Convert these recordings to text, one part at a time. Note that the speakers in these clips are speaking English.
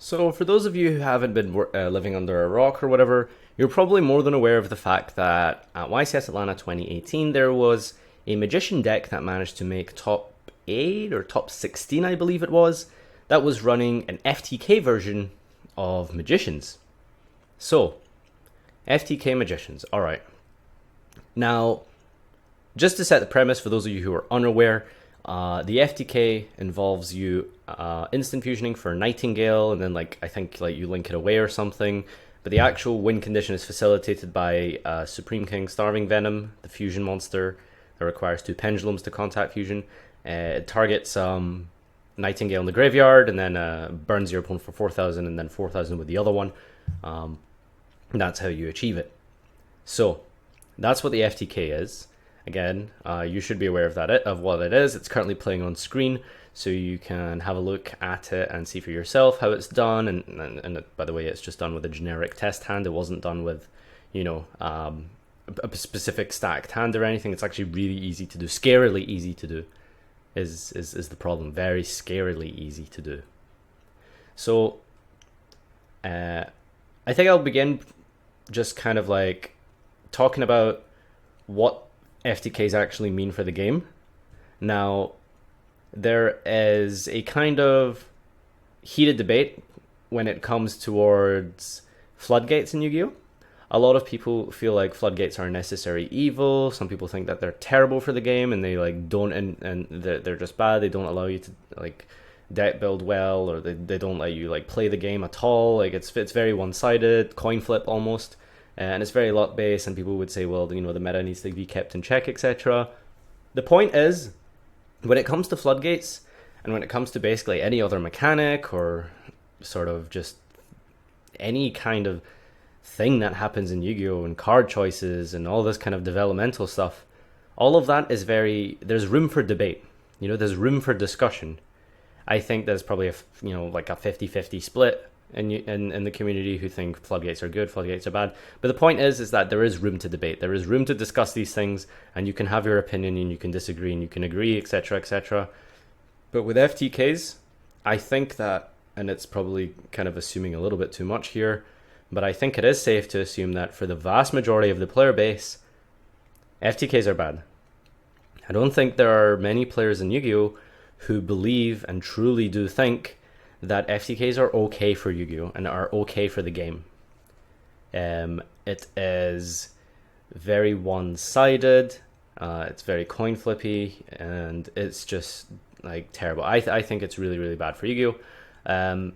So, for those of you who haven't been living under a rock or whatever, you're probably more than aware of the fact that at YCS Atlanta 2018 there was a magician deck that managed to make top 8 or top 16, I believe it was, that was running an FTK version of magicians. So, FTK magicians, alright. Now, just to set the premise for those of you who are unaware, the FTK involves you instant fusioning for Nightingale, and then I think you link it away or something. But the actual win condition is facilitated by Supreme King Starving Venom, the fusion monster that requires 2 pendulums to contact fusion. It targets Nightingale in the graveyard, and then burns your opponent for 4,000, and then 4,000 with the other one. That's how you achieve it. So that's what the FTK is. Again, you should be aware of what it is. It's currently playing on screen, so you can have a look at it and see for yourself how it's done. And by the way, it's just done with a generic test hand. It wasn't done with, a specific stacked hand or anything. It's actually really easy to do. Scarily easy to do is the problem. Very scarily easy to do. So, I think I'll begin just kind of talking about what FTKs actually mean for the game. Now, there is a kind of heated debate when it comes towards floodgates in Yu-Gi-Oh! A lot of people feel like floodgates are a necessary evil. Some people think that they're terrible for the game and they don't and they're just bad. They don't allow you to deck build well, or they don't let you play the game at all. It's very one-sided, coin flip almost. And it's very luck based, and people would say, well, the meta needs to be kept in check, etc. The point is, when it comes to floodgates, and when it comes to basically any other mechanic, or sort of just any kind of thing that happens in Yu-Gi-Oh! And card choices, and all this kind of developmental stuff, all of that is there's room for debate. There's room for discussion. I think there's probably a 50-50 split in the community who think floodgates are good, floodgates are bad. But the point is that there is room to debate. There is room to discuss these things, and you can have your opinion, and you can disagree, and you can agree, etc., etc. But with FTKs, I think that, and it's probably kind of assuming a little bit too much here, but I think it is safe to assume that for the vast majority of the player base, FTKs are bad. I don't think there are many players in Yu-Gi-Oh! Who believe and truly do think that FTKs are okay for Yu-Gi-Oh! And are okay for the game. It is very one-sided, it's very coin flippy, and it's just terrible. I think it's really, really bad for Yu-Gi-Oh!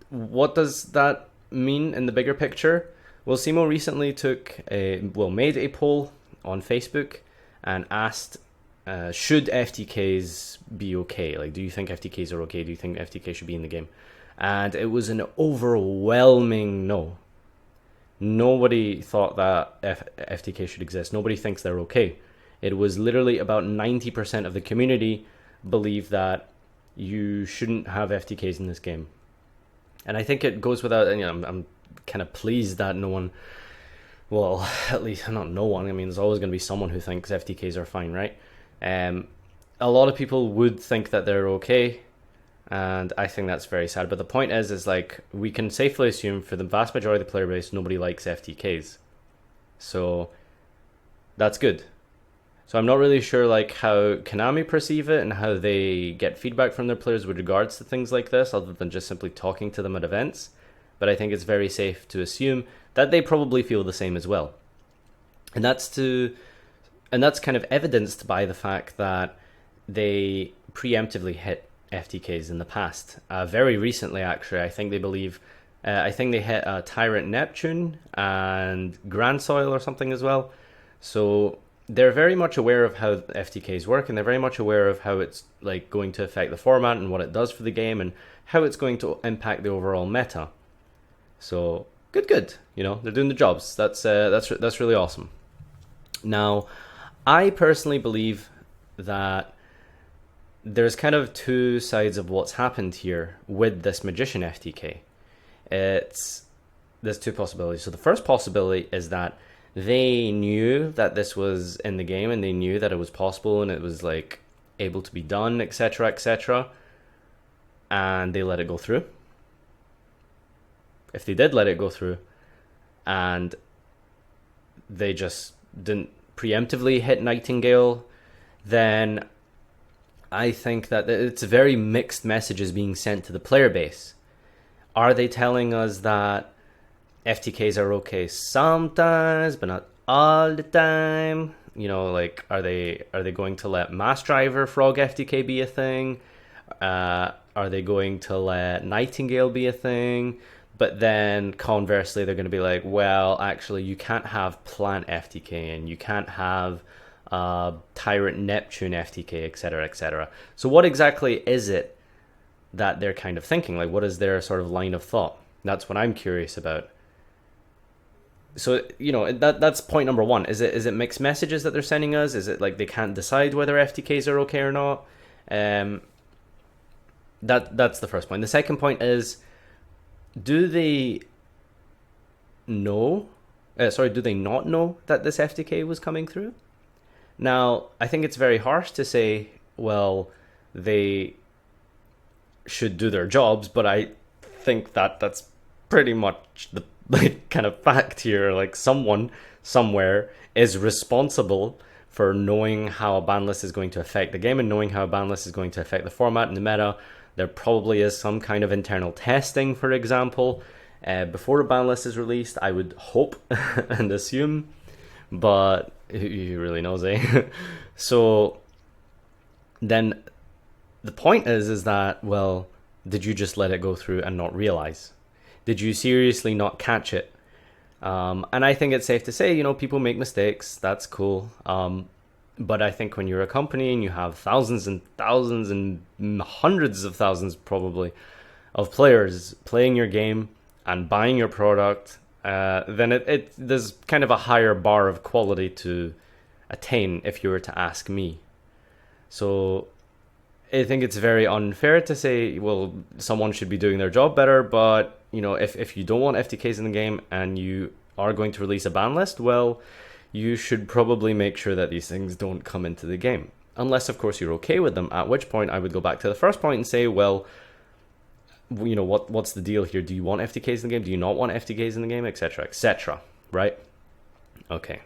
What does that mean in the bigger picture? Well, Simo recently made a poll on Facebook and asked, should FTKs be okay? Do you think FTKs are okay? Do you think FTK should be in the game? And it was an overwhelming no. Nobody thought that FTK should exist. Nobody thinks they're okay. It was literally about 90% of the community believe that you shouldn't have FTKs in this game. And I think it goes without, I'm kind of pleased that no one, well, at least not no one, there's always going to be someone who thinks FTKs are fine, right? A lot of people would think that they're okay, and I think that's very sad. But the point is we can safely assume for the vast majority of the player base, nobody likes FTKs. So that's good. So I'm not really sure how Konami perceive it and how they get feedback from their players with regards to things like this, other than just simply talking to them at events. But I think it's very safe to assume that they probably feel the same as well. And that's kind of evidenced by the fact that they preemptively hit FTKs in the past. Very recently, actually, I think they hit Tyrant Neptune and Grand Soil or something as well. So they're very much aware of how FTKs work, and they're very much aware of how it's going to affect the format and what it does for the game, and how it's going to impact the overall meta. So good. They're doing the jobs. That's really awesome. Now, I personally believe that there's kind of two sides of what's happened here with this Magician FTK. There's two possibilities. So the first possibility is that they knew that this was in the game, and they knew that it was possible, and it was able to be done, etc., etc., and they let it go through. if they did let it go through, and they just didn't preemptively hit Nightingale, then I think that it's very mixed messages being sent to the player base. Are they telling us that FTKs are okay sometimes, but not all the time? You know, like, are they going to let Mass Driver Frog FTK be a thing? Are they going to let Nightingale be a thing? But then conversely, they're going to be like, well, actually, you can't have Plant FTK, and you can't have Tyrant Neptune FTK, etc., etc. So what exactly is it that they're kind of thinking? Like, what is their sort of line of thought? That's what I'm curious about. So, you know, that's point number one. Is it mixed messages that they're sending us? Is it like they can't decide whether FTKs are okay or not? That's the first point. The second point is, do they know? Do they not know that this FTK was coming through? Now, I think it's very harsh to say, well, they should do their jobs, but I think that that's pretty much the kind of fact here. Like, someone somewhere is responsible for knowing how a ban list is going to affect the game and knowing how a ban list is going to affect the format and the meta. There probably is some kind of internal testing, for example, before a ban list is released, I would hope and assume, but who really knows, eh? So then the point is that, well, did you just let it go through and not realize? Did you seriously not catch it? And I think it's safe to say, you know, people make mistakes. That's cool. But I think when you're a company and you have thousands and thousands and hundreds of thousands probably of players playing your game and buying your product, then there's kind of a higher bar of quality to attain, if you were to ask me. So I think it's very unfair to say, well, someone should be doing their job better, but you know, if you don't want FTKs in the game and you are going to release a ban list, well, you should probably make sure that these things don't come into the game. Unless, of course, you're okay with them, at which point I would go back to the first point and say, well, you know, what's the deal here? Do you want FTKs in the game? Do you not want FTKs in the game? Etc., etc., right? Okay.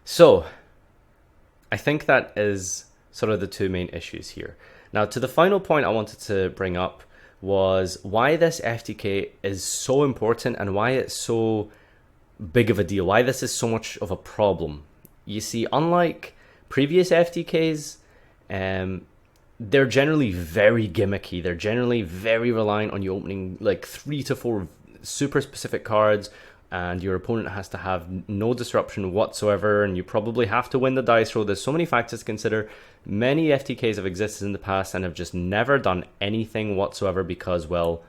So, I think that is sort of the two main issues here. Now, to the final point I wanted to bring up was why this FTK is so important and why it's so big of a deal, why this is so much of a problem. You see, unlike previous FTKs, they're generally very gimmicky. They're generally very reliant on you opening like 3 to 4 super specific cards, and your opponent has to have no disruption whatsoever, and you probably have to win the dice roll. There's so many factors to consider. Many FTKs have existed in the past and have just never done anything whatsoever because, well,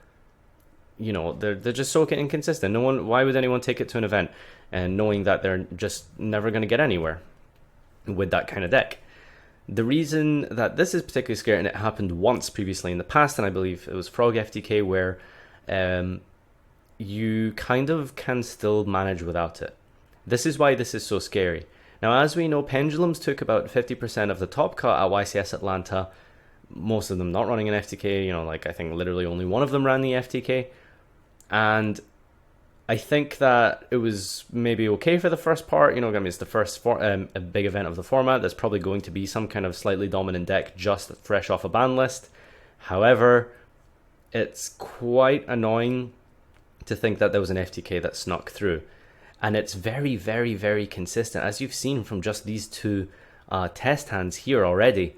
you know, they're just so inconsistent. Why would anyone take it to an event and knowing that they're just never going to get anywhere with that kind of deck? The reason that this is particularly scary, and it happened once previously in the past, and I believe it was Frog FTK, where you kind of can still manage without it. This is why this is so scary. Now, as we know, Pendulums took about 50% of the top cut at YCS Atlanta, most of them not running an FTK, you know, like I think literally only one of them ran the FTK. And I think that it was maybe okay for the first part. You know, I mean, it's the first a big event of the format. There's probably going to be some kind of slightly dominant deck just fresh off a ban list. However, it's quite annoying to think that there was an FTK that snuck through. And it's very, very, very consistent. As you've seen from just these two test hands here already,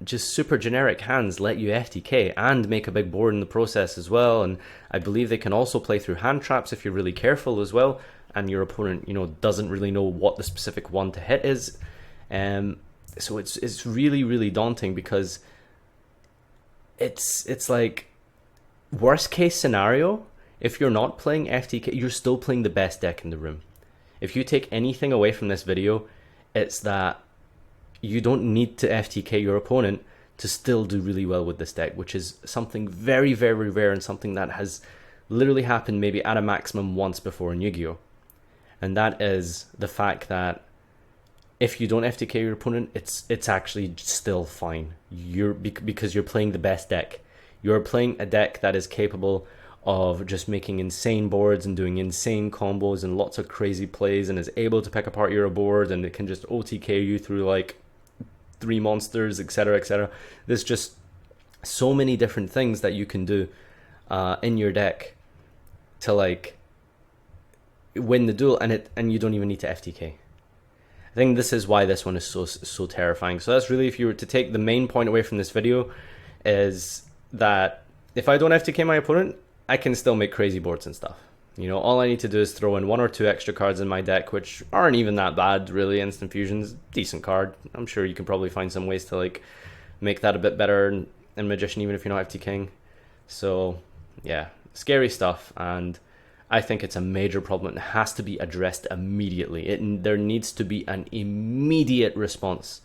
just super generic hands let you FTK and make a big board in the process as well. And I believe they can also play through hand traps if you're really careful as well, and your opponent, you know, doesn't really know what the specific one to hit is. So it's really, really daunting, because it's like worst case scenario. If you're not playing FTK, you're still playing the best deck in the room. If you take anything away from this video, it's that you don't need to FTK your opponent to still do really well with this deck, which is something very, very rare and something that has literally happened maybe at a maximum once before in Yu-Gi-Oh! And that is the fact that if you don't FTK your opponent, it's actually still fine. Because you're playing the best deck. You're playing a deck that is capable of just making insane boards and doing insane combos and lots of crazy plays, and is able to pick apart your board, and it can just OTK you through like 3 monsters, etc., etc. There's just so many different things that you can do in your deck to like win the duel, and you don't even need to FTK. I think this is why this one is so terrifying. So that's really, if you were to take the main point away from this video, is that if I don't FTK my opponent, I can still make crazy boards and stuff. You know, all I need to do is throw in 1 or 2 extra cards in my deck, which aren't even that bad, really. Instant Fusion's a decent card. I'm sure you can probably find some ways to like make that a bit better in Magician, even if you're not FTKing. So yeah, scary stuff, and I think it's a major problem. It has to be addressed immediately. There needs to be an immediate response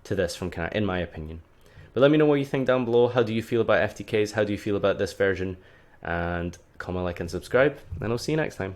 to this from Canada, in my opinion. But let me know what you think down below. How do you feel about FTKs? How do you feel about this version? And comment, like, and subscribe, and I'll see you next time.